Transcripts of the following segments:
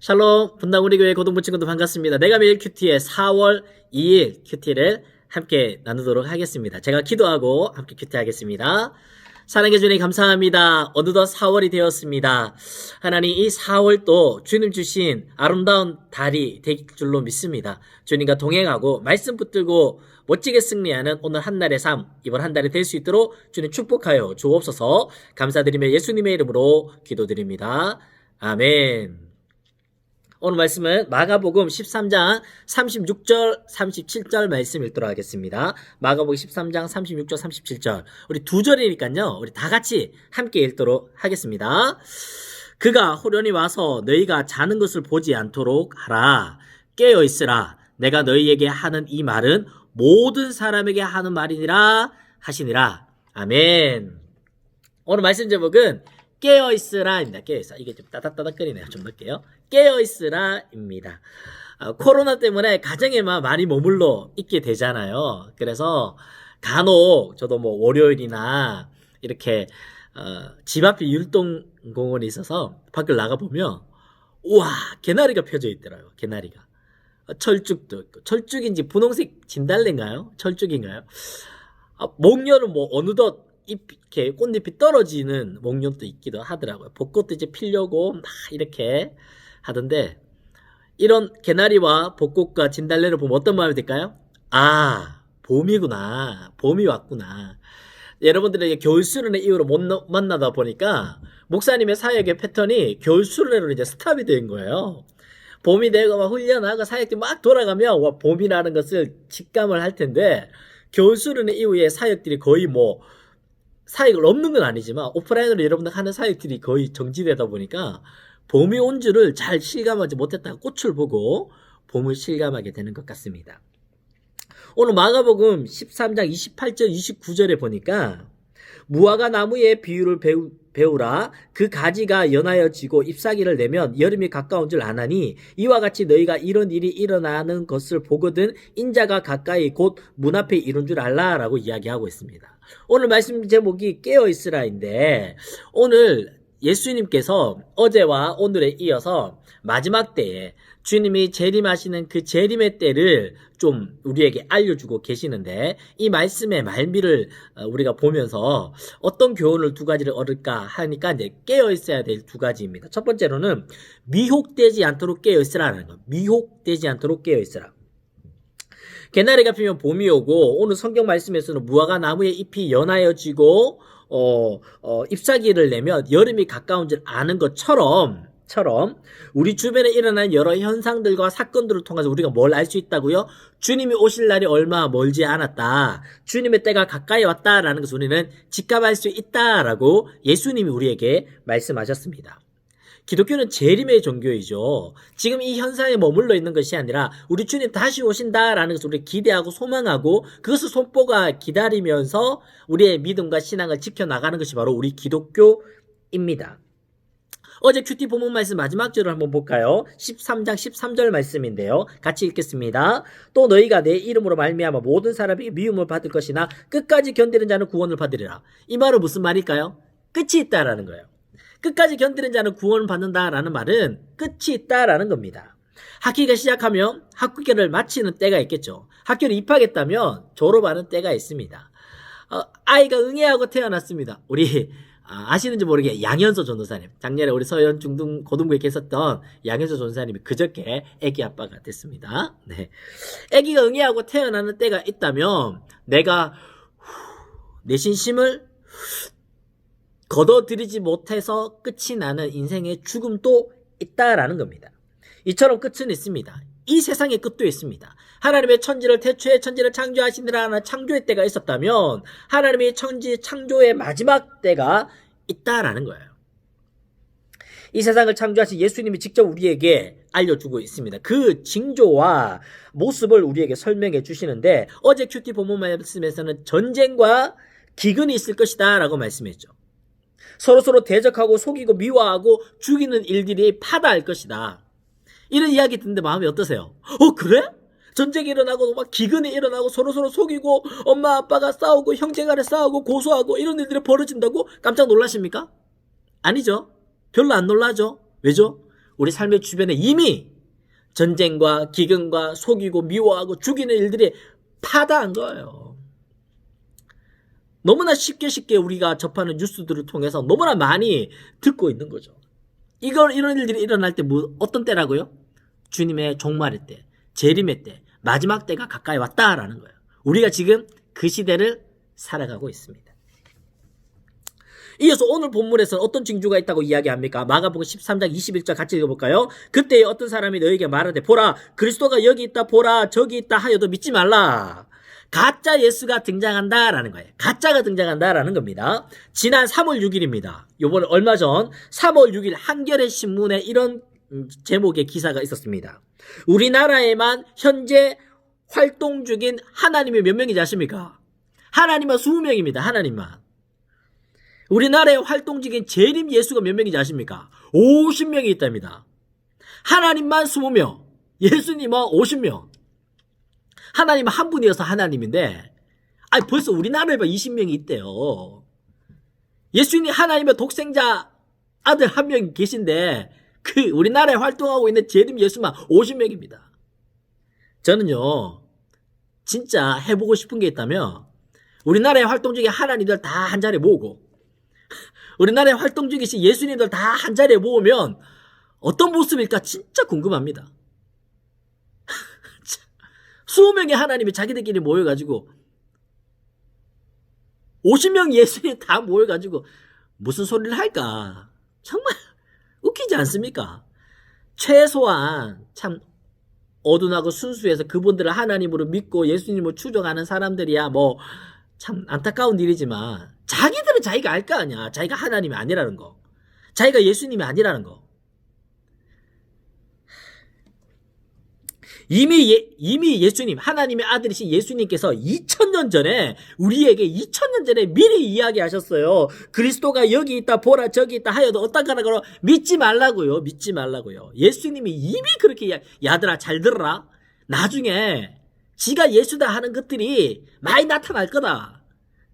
샬롬 분당우리교회 고등부 친구들 반갑습니다. 내가 매일 큐티의 4월 2일 큐티를 함께 나누도록 하겠습니다. 제가 기도하고 함께 큐티 하겠습니다. 사랑해 주님 감사합니다. 어느덧 4월이 되었습니다. 하나님 이 4월도 주님 주신 아름다운 달이 될 줄로 믿습니다. 주님과 동행하고 말씀 붙들고 멋지게 승리하는 오늘 한날의 삶, 이번 한 달이 될 수 있도록 주님 축복하여 주옵소서. 감사드리며 예수님의 이름으로 기도드립니다. 아멘. 오늘 말씀은 마가복음 13장 36절 37절 말씀 읽도록 하겠습니다. 마가복음 13장 36절 37절 우리 두 절이니까요 우리 다 같이 함께 읽도록 하겠습니다. 그가 호련히 와서 너희가 자는 것을 보지 않도록 하라. 깨어 있으라. 내가 너희에게 하는 이 말은 모든 사람에게 하는 말이니라 하시니라. 아멘. 오늘 말씀 제목은 깨어있으라입니다. 깨어있으라. 이게 좀 따닥따닥거리네요. 좀 넣을게요. 깨어있으라입니다. 코로나 때문에 가정에만 많이 머물러 있게 되잖아요. 그래서 간혹 저도 뭐 월요일이나 이렇게 집 앞에 율동공원이 있어서 밖을 나가보면 우와 개나리가 펴져 있더라고요. 개나리가. 철쭉도 있고 철쭉인지 분홍색 진달래인가요? 철쭉인가요? 목련은 뭐 어느덧 이렇게 꽃잎이 떨어지는 목련도 있기도 하더라고요. 벚꽃도 이제 피려고 막 이렇게 하던데 이런 개나리와 벚꽃과 진달래를 보면 어떤 마음이 들까요? 아, 봄이구나. 봄이 왔구나. 여러분들에게 겨울수련의 이후로 못 만나다 보니까 목사님의 사역의 패턴이 겨울수련으로 이제 스탑이 된 거예요. 봄이 되고 막 훈련하고 사역이 막 돌아가면 와, 봄이라는 것을 직감을 할 텐데 겨울수련의 이후에 사역들이 거의 뭐 사역을 없는 건 아니지만 오프라인으로 여러분들 하는 사역들이 거의 정지되다 보니까 봄이 온 줄을 잘 실감하지 못했다가 꽃을 보고 봄을 실감하게 되는 것 같습니다. 오늘 마가복음 13장 28절 29절에 보니까 무화과 나무의 비유를 배우라. 그 가지가 연하여 지고 잎사귀를 내면 여름이 가까운 줄 아나니 이와 같이 너희가 이런 일이 일어나는 것을 보거든 인자가 가까이 곧 문 앞에 이른 줄 알라 라고 이야기하고 있습니다. 오늘 말씀 제목이 깨어있으라인데 오늘 예수님께서 어제와 오늘에 이어서 마지막 때에 주님이 재림하시는 그 재림의 때를 좀 우리에게 알려주고 계시는데 이 말씀의 말미를 우리가 보면서 어떤 교훈을 두 가지를 얻을까 하니까 이제 깨어있어야 될 두 가지입니다. 첫 번째로는 미혹되지 않도록 깨어있으라는 거. 미혹되지 않도록 깨어있으라. 개나리가 피면 봄이 오고 오늘 성경 말씀에서는 무화과 나무의 잎이 연하여지고 잎사귀를 내면 여름이 가까운 줄 아는 것처럼 우리 주변에 일어나는 여러 현상들과 사건들을 통해서 우리가 뭘 알 수 있다고요? 주님이 오실 날이 얼마 멀지 않았다. 주님의 때가 가까이 왔다라는 것을 우리는 직감할 수 있다라고 예수님이 우리에게 말씀하셨습니다. 기독교는 재림의 종교이죠. 지금 이 현상에 머물러 있는 것이 아니라 우리 주님 다시 오신다라는 것을 우리 기대하고 소망하고 그것을 손꼽아 기다리면서 우리의 믿음과 신앙을 지켜나가는 것이 바로 우리 기독교입니다. 어제 큐티 본문 말씀 마지막 절을 한번 볼까요? 13장 13절 말씀인데요. 같이 읽겠습니다. 또 너희가 내 이름으로 말미암아 모든 사람에게 미움을 받을 것이나 끝까지 견디는 자는 구원을 받으리라. 이 말은 무슨 말일까요? 끝이 있다라는 거예요. 끝까지 견디는 자는 구원을 받는다라는 말은 끝이 있다라는 겁니다. 학기가 시작하면 학기를 마치는 때가 있겠죠. 학교를 입학했다면 졸업하는 때가 있습니다. 아이가 응애하고 태어났습니다. 우리 아시는지 모르게 양현서 전도사님, 작년에 우리 서현 중등 고등부에 계셨던 양현서 전도사님이 그저께 아기 아빠가 됐습니다. 네, 아기가 응애하고 태어나는 때가 있다면 내가 내 신심을 거둬들이지 못해서 끝이 나는 인생의 죽음도 있다라는 겁니다. 이처럼 끝은 있습니다. 이 세상의 끝도 있습니다. 하나님의 천지를 태초에 천지를 창조하시느라 창조의 때가 있었다면 하나님의 천지 창조의 마지막 때가 있다라는 거예요. 이 세상을 창조하신 예수님이 직접 우리에게 알려주고 있습니다. 그 징조와 모습을 우리에게 설명해 주시는데 어제 큐티 본문 말씀에서는 전쟁과 기근이 있을 것이다 라고 말씀했죠. 서로 대적하고 속이고 미워하고 죽이는 일들이 파다할 것이다. 이런 이야기 듣는데 마음이 어떠세요? 그래? 전쟁이 일어나고 막 기근이 일어나고 서로 속이고 엄마 아빠가 싸우고 형제간에 싸우고 고소하고 이런 일들이 벌어진다고 깜짝 놀라십니까? 아니죠. 별로 안 놀라죠. 왜죠? 우리 삶의 주변에 이미 전쟁과 기근과 속이고 미워하고 죽이는 일들이 파다한 거예요. 너무나 쉽게 우리가 접하는 뉴스들을 통해서 너무나 많이 듣고 있는 거죠. 이런 일들이 일어날 때 어떤 때라고요? 주님의 종말의 때, 재림의 때, 마지막 때가 가까이 왔다라는 거예요. 우리가 지금 그 시대를 살아가고 있습니다. 이어서 오늘 본문에서 어떤 징조가 있다고 이야기합니까? 마가복음 13장 21절 같이 읽어볼까요? 그때 어떤 사람이 너에게 말하되 보라 그리스도가 여기 있다 보라 저기 있다 하여도 믿지 말라. 가짜 예수가 등장한다라는 거예요. 가짜가 등장한다라는 겁니다. 지난 3월 6일입니다. 요번에 얼마 전 3월 6일 한겨레 신문에 이런 제목의 기사가 있었습니다. 우리나라에만 현재 활동 중인 하나님이 몇 명인지 아십니까? 하나님만 20명입니다. 하나님만. 우리나라에 활동 중인 재림 예수가 몇 명인지 아십니까? 50명이 있답니다. 하나님만 20명, 예수님은 50명. 하나님은 한 분이어서 하나님인데, 벌써 우리나라에 20명이 있대요. 예수님 하나님의 독생자 아들 한 명 계신데, 우리나라에 활동하고 있는 재림 예수만 50명입니다. 저는요, 진짜 해보고 싶은 게 있다면, 우리나라에 활동 중에 하나님들 다 한 자리에 모으고, 우리나라에 활동 중이신 예수님들 다 한 자리에 모으면 어떤 모습일까 진짜 궁금합니다. 20명의 하나님이 자기들끼리 모여가지고 50명 예수님 다 모여가지고 무슨 소리를 할까? 정말 웃기지 않습니까? 최소한 참 어둔하고 순수해서 그분들을 하나님으로 믿고 예수님을 추종하는 사람들이야 참 안타까운 일이지만 자기들은 자기가 알 거 아니야. 자기가 하나님이 아니라는 거. 자기가 예수님이 아니라는 거. 이미 예수님, 하나님의 아들이신 예수님께서 2000년 전에 우리에게 2000년 전에 미리 이야기하셨어요. 그리스도가 여기 있다 보라 저기 있다 하여도 어떡하라고 믿지 말라고요. 믿지 말라고요. 예수님이 이미 그렇게 야들아 잘 들어라. 나중에 지가 예수다 하는 것들이 많이 나타날 거다.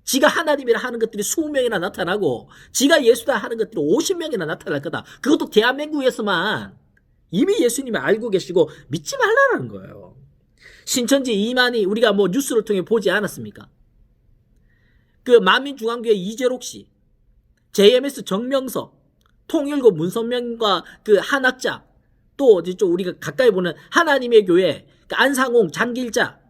지가 하나님이라 하는 것들이 20명이나 나타나고 지가 예수다 하는 것들이 50명이나 나타날 거다. 그것도 대한민국에서만 이미 예수님이 알고 계시고 믿지 말라는 거예요. 신천지 이만희 우리가 뉴스를 통해 보지 않았습니까? 만민중앙교회 이재록 씨, JMS 정명석, 통일고 문선명과 한학자, 또 우리가 가까이 보는 하나님의 교회 안상홍, 장길자.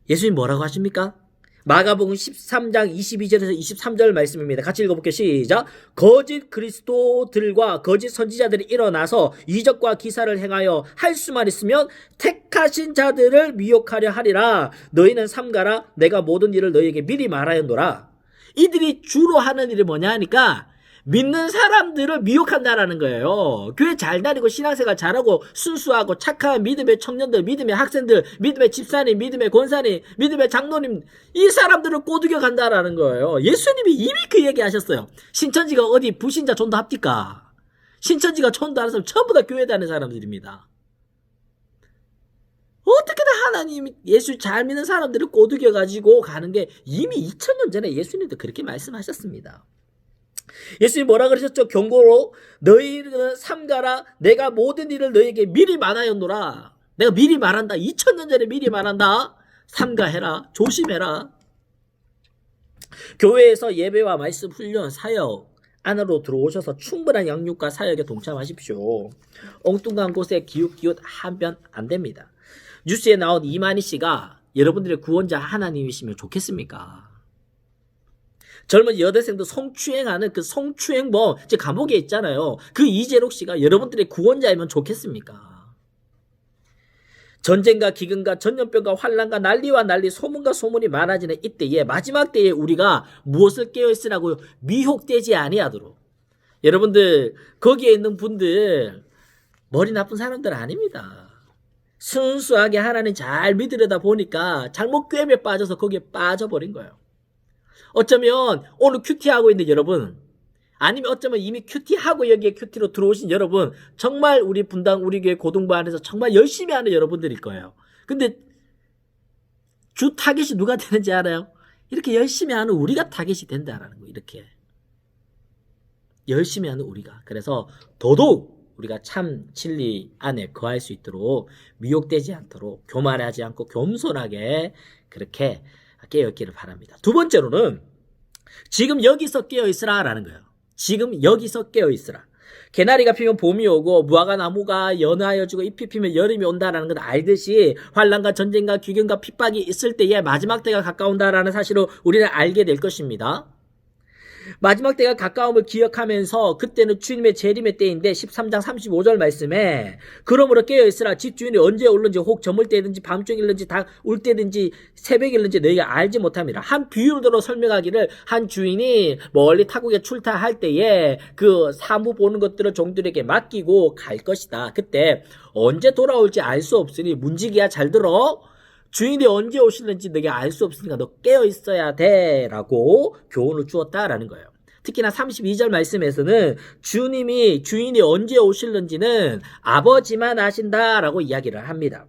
예수님 뭐라고 하십니까? 마가복음 13장 22절에서 23절 말씀입니다. 같이 읽어볼게요. 시작. 거짓 그리스도들과 거짓 선지자들이 일어나서 이적과 기사를 행하여 할 수만 있으면 택하신 자들을 미혹하려 하리라. 너희는 삼가라. 내가 모든 일을 너희에게 미리 말하였노라. 이들이 주로 하는 일이 뭐냐 하니까 믿는 사람들을 미혹한다라는 거예요. 교회 잘 다니고 신앙생활 잘하고 순수하고 착한 믿음의 청년들, 믿음의 학생들, 믿음의 집사님, 믿음의 권사님, 믿음의 장로님, 이 사람들을 꼬드겨 간다라는 거예요. 예수님이 이미 그 얘기 하셨어요. 신천지가 어디 불신자 전도합니까? 신천지가 전도하는 사람 전부 다 교회 다니는 사람들입니다. 어떻게 다 하나님, 예수 잘 믿는 사람들을 꼬드겨 가지고 가는 게 이미 2000년 전에 예수님도 그렇게 말씀하셨습니다. 예수님 뭐라 그러셨죠? 경고로 너희는 삼가라. 내가 모든 일을 너희에게 미리 말하였노라. 내가 미리 말한다. 2000년 전에 미리 말한다. 삼가해라. 조심해라. 교회에서 예배와 말씀 훈련 사역 안으로 들어오셔서 충분한 양육과 사역에 동참하십시오. 엉뚱한 곳에 기웃기웃 하면 안 됩니다. 뉴스에 나온 이만희 씨가 여러분들의 구원자 하나님이시면 좋겠습니까? 젊은 여대생도 성추행하는 성추행범, 감옥에 있잖아요. 이재록 씨가 여러분들의 구원자이면 좋겠습니까? 전쟁과 기근과 전염병과 환난과 난리와 난리, 소문과 소문이 많아지는 이때에 마지막 때에 우리가 무엇을 깨어있으라고 미혹되지 아니하도록. 여러분들 거기에 있는 분들 머리 나쁜 사람들 아닙니다. 순수하게 하나님 잘 믿으려다 보니까 잘못 꿰매 빠져서 거기에 빠져버린 거예요. 어쩌면 오늘 큐티하고 있는 여러분, 아니면 어쩌면 이미 큐티하고 여기에 큐티로 들어오신 여러분, 정말 우리 분당 우리 교회 고등부 안에서 정말 열심히 하는 여러분들일 거예요. 근데 주 타겟이 누가 되는지 알아요? 이렇게 열심히 하는 우리가 타겟이 된다라는 거. 이렇게 열심히 하는 우리가. 그래서 더더욱 우리가 참 진리 안에 거할 수 있도록 미혹되지 않도록 교만하지 않고 겸손하게 그렇게 깨어있기를 바랍니다. 두 번째로는 지금 여기서 깨어있으라 라는 거예요. 지금 여기서 깨어있으라. 개나리가 피면 봄이 오고 무화과 나무가 연하여지고 잎이 피면 여름이 온다라는 건 알듯이 환난과 전쟁과 기근과 핍박이 있을 때에 마지막 때가 가까운다라는 사실을 우리는 알게 될 것입니다. 마지막 때가 가까움을 기억하면서 그때는 주님의 재림의 때인데 13장 35절 말씀에 그러므로 깨어있으라. 집주인이 언제 올는지 혹 저물 때든지 밤중일는지 다 올 때든지 새벽일는지 너희가 알지 못함이라. 한 비유로 설명하기를 한 주인이 멀리 타국에 출타할 때에 그 사무 보는 것들을 종들에게 맡기고 갈 것이다. 그때 언제 돌아올지 알 수 없으니 문지기야 잘 들어. 주인이 언제 오실는지 너게 알 수 없으니까 너 깨어 있어야 돼 라고 교훈을 주었다라는 거예요. 특히나 32절 말씀에서는 주인이 언제 오실는지는 아버지만 아신다라고 이야기를 합니다.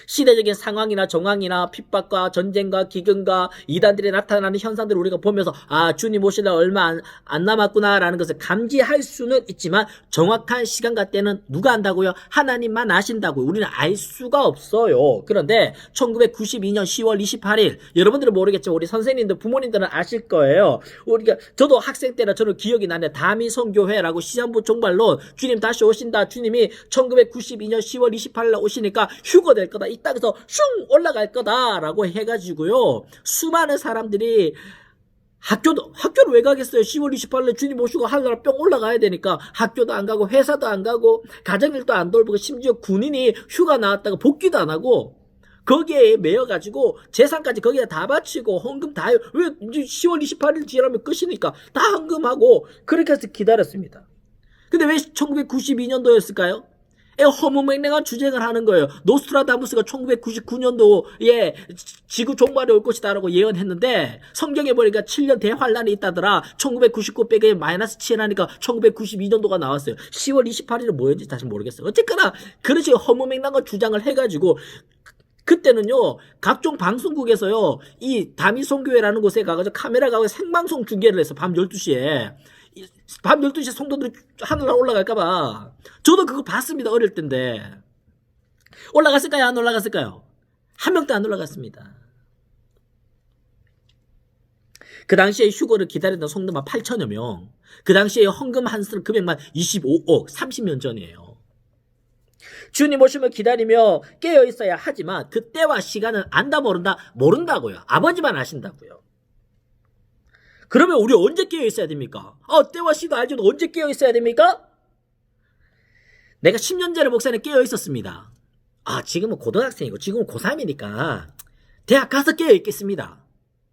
시대적인 상황이나 정황이나 핍박과 전쟁과 기근과 이단들이 나타나는 현상들을 우리가 보면서 주님 오실 날 얼마 안 남았구나라는 것을 감지할 수는 있지만 정확한 시간과 때는 누가 안다고요? 하나님만 아신다고요. 우리는 알 수가 없어요. 그런데 1992년 10월 28일 여러분들은 모르겠지만 우리 선생님들 부모님들은 아실 거예요. 저도 학생 때라 저는 기억이 나네. 다미성교회라고 시한부 종말론 주님 다시 오신다. 주님이 1992년 10월 28일 오시니까 휴거될 거다. 이 땅에서 슝 올라갈 거다라고 해가지고요. 수많은 사람들이 학교를 왜 가겠어요? 10월 28일에 주님 오시고 하늘나라 뿅 올라가야 되니까 학교도 안 가고 회사도 안 가고 가정일도 안 돌보고 심지어 군인이 휴가 나왔다가 복귀도 안 하고 거기에 매여가지고 재산까지 거기에 다 바치고 헌금 다 해요. 왜 10월 28일 지나면 끝이니까 다 헌금하고 그렇게 해서 기다렸습니다. 근데 왜 1992년도였을까요? 허무맹랑한 주장을 하는 거예요. 노스트라다무스가 1999년도에 지구 종말이 올 것이다 라고 예언했는데 성경에 보니까 7년 대환란이 있다더라. 1999 빼기 마이너스 7 하니까 1992년도가 나왔어요. 10월 28일은 뭐였는지 다시 모르겠어요. 어쨌거나 그런 식으로 허무맹랑한 주장을 해가지고 그때는요 각종 방송국에서요 이 다미성교회라는 곳에 가가지고 카메라 가고 생방송 중계를 해서 밤 12시에 밤 12시에 성도들이 하늘나라 올라갈까봐. 저도 그거 봤습니다. 어릴 때인데. 올라갔을까요? 안 올라갔을까요? 한 명도 안 올라갔습니다. 그 당시에 휴거를 기다리던 성도만 8천여 명. 그 당시에 헌금 한 쓰는 금액만 25억. 30년 전이에요. 주님 오심을 기다리며 깨어 있어야 하지만 그 때와 시간은 안다 모른다? 모른다고요. 아버지만 아신다고요. 그러면 우리 언제 깨어 있어야 됩니까? 때와 시도 알지도 언제 깨어 있어야 됩니까? 내가 10년 전에 목사님 깨어 있었습니다. 지금은 고등학생이고 지금은 고3이니까 대학 가서 깨어 있겠습니다.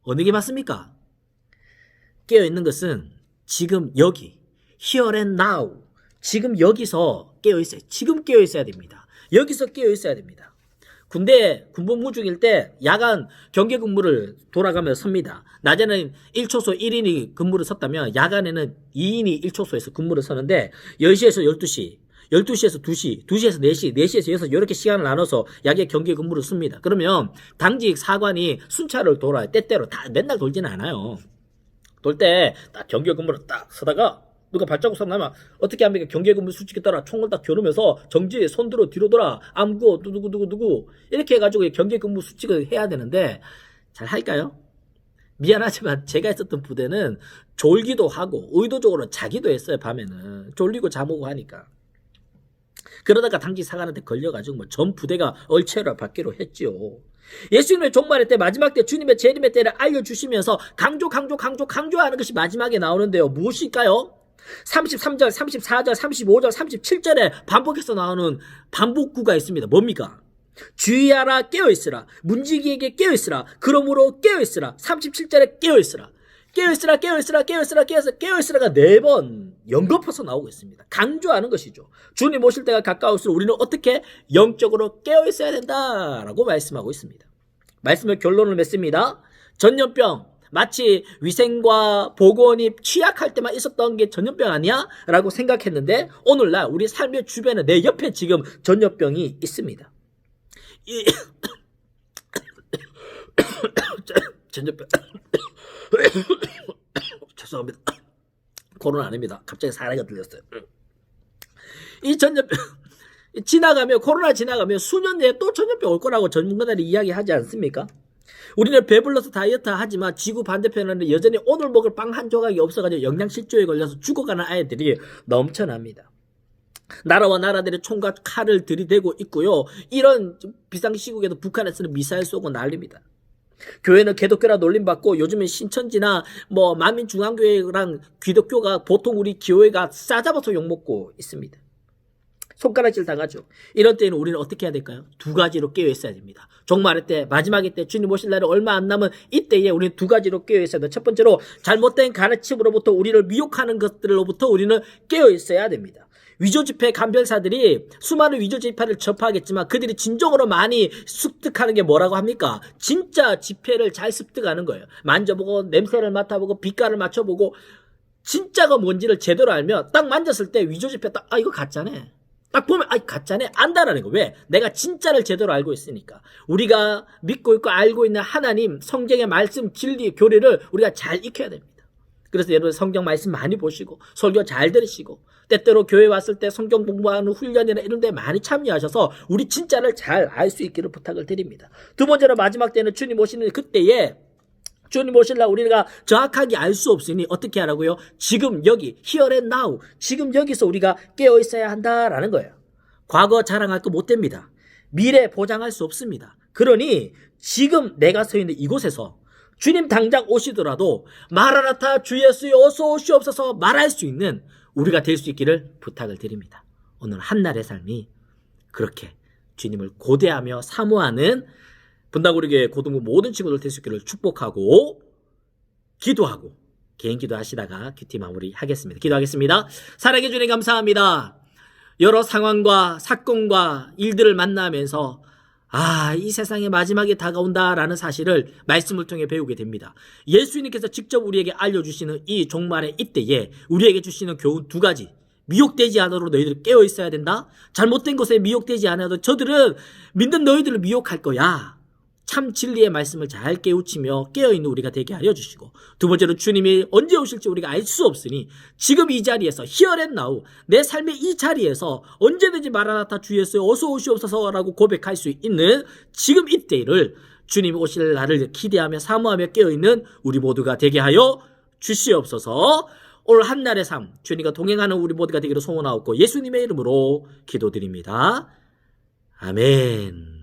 어느 게 맞습니까? 깨어 있는 것은 지금 여기 here and now 지금 여기서 깨어 있어야 지금 깨어 있어야 됩니다. 여기서 깨어 있어야 됩니다. 군대 군복무중일 때 야간 경계 근무를 돌아가면서 섭니다. 낮에는 1초소 1인이 근무를 섰다면 야간에는 2인이 1초소에서 근무를 서는데 10시에서 12시, 12시에서 2시, 2시에서 4시, 4시에서 6시 이렇게 시간을 나눠서 야간 경계 근무를 씁니다. 그러면 당직 사관이 순찰을 돌아요. 때때로 다 맨날 돌지는 않아요. 돌 때 딱 경계 근무를 딱 서다가 누가 발자국 싹 나면 어떻게 합니까? 경계근무 수칙에 따라 총을 딱 겨누면서 정지, 손들어, 뒤로 돌아, 암구, 누구 이렇게 해가지고 경계근무 수칙을 해야 되는데 잘 할까요? 미안하지만 제가 있었던 부대는 졸기도 하고 의도적으로 자기도 했어요. 밤에는 졸리고 잠오고 하니까. 그러다가 당직 사관한테 걸려가지고 전 부대가 얼체로 받기로 했지요. 예수님의 종말의 때 마지막 때 주님의 재림의 때를 알려주시면서 강조하는 것이 마지막에 나오는데요. 무엇일까요? 33절, 34절, 35절, 37절에 반복해서 나오는 반복구가 있습니다. 뭡니까? 주의하라 깨어있으라. 문지기에게 깨어있으라. 그러므로 깨어있으라. 37절에 깨어있으라. 깨어있으라. 깨어있으라가 4번 연거푸서 나오고 있습니다. 강조하는 것이죠. 주님 오실 때가 가까울수록 우리는 어떻게 영적으로 깨어있어야 된다라고 말씀하고 있습니다. 말씀의 결론을 맺습니다. 전염병 마치 위생과 보건이 취약할 때만 있었던 게 전염병 아니야? 라고 생각했는데 오늘날 우리 삶의 주변에 내 옆에 지금 전염병이 있습니다. 전염병 죄송합니다. 코로나 아닙니다. 갑자기 사례가 들렸어요. 이 전염병 지나가면, 코로나 지나가면 수년 내에 또 전염병 올 거라고 전문가들이 이야기하지 않습니까? 우리는 배불러서 다이어트 하지만 지구 반대편에는 여전히 오늘 먹을 빵 한 조각이 없어가지고 영양실조에 걸려서 죽어가는 아이들이 넘쳐납니다. 나라와 나라들이 총과 칼을 들이대고 있고요. 이런 비상시국에도 북한에서는 미사일 쏘고 난립니다. 교회는 기독교라 놀림받고 요즘엔 신천지나 뭐 만민중앙교회랑 기독교가 보통 우리 교회가 싸잡아서 욕먹고 있습니다. 손가락질 당하죠. 이런 때에는 우리는 어떻게 해야 될까요? 두 가지로 깨어 있어야 됩니다. 종말의 때, 마지막의 때, 주님 오실 날이 얼마 안 남은 이때에 우리는 두 가지로 깨어 있어야 됩니다. 첫 번째로 잘못된 가르침으로부터 우리를 미혹하는 것들로부터 우리는 깨어 있어야 됩니다. 위조지폐 간별사들이 수많은 위조지폐를 접하겠지만 그들이 진정으로 많이 습득하는 게 뭐라고 합니까? 진짜 지폐를 잘 습득하는 거예요. 만져보고 냄새를 맡아보고 빛깔을 맞춰보고 진짜가 뭔지를 제대로 알면 딱 만졌을 때 위조지폐 딱 이거 가짜네. 딱 보면 가짜네 안다라는 거. 왜? 내가 진짜를 제대로 알고 있으니까. 우리가 믿고 있고 알고 있는 하나님 성경의 말씀 진리 교리를 우리가 잘 익혀야 됩니다. 그래서 여러분 성경 말씀 많이 보시고 설교 잘 들으시고 때때로 교회 왔을 때 성경 공부하는 훈련이나 이런 데 많이 참여하셔서 우리 진짜를 잘 알 수 있기를 부탁을 드립니다. 두 번째로 마지막 때는 주님 오시는 그때에 주님 오실라 우리가 정확하게 알 수 없으니 어떻게 하라고요? 지금 여기 here and now 지금 여기서 우리가 깨어 있어야 한다라는 거예요. 과거 자랑할 거 못 됩니다. 미래 보장할 수 없습니다. 그러니 지금 내가 서 있는 이곳에서 주님 당장 오시더라도 마라나타 주 예수여 어서 오시옵소서 말할 수 있는 우리가 될 수 있기를 부탁을 드립니다. 오늘 한날의 삶이 그렇게 주님을 고대하며 사모하는 분당우리교회 고등부 모든 친구들 될 수 있기를 축복하고 기도하고 개인 기도하시다가 큐티 마무리 하겠습니다. 기도하겠습니다. 사랑해 주님 감사합니다. 여러 상황과 사건과 일들을 만나면서 이 세상의 마지막이 다가온다라는 사실을 말씀을 통해 배우게 됩니다. 예수님께서 직접 우리에게 알려주시는 이 종말의 이때에 우리에게 주시는 교훈 두 가지. 미혹되지 않으도록 너희들 깨어 있어야 된다. 잘못된 것에 미혹되지 않아도 저들은 믿는 너희들을 미혹할 거야. 참 진리의 말씀을 잘 깨우치며 깨어있는 우리가 되게 하여 주시고 두 번째로 주님이 언제 오실지 우리가 알 수 없으니 지금 이 자리에서 here and now 내 삶의 이 자리에서 언제든지 마라나타 주 예수여 어서 오시옵소서라고 고백할 수 있는 지금 이때를 주님이 오실 날을 기대하며 사모하며 깨어있는 우리 모두가 되게 하여 주시옵소서. 오늘 한날의 삶 주님과 동행하는 우리 모두가 되기를 소원하옵고 예수님의 이름으로 기도드립니다. 아멘.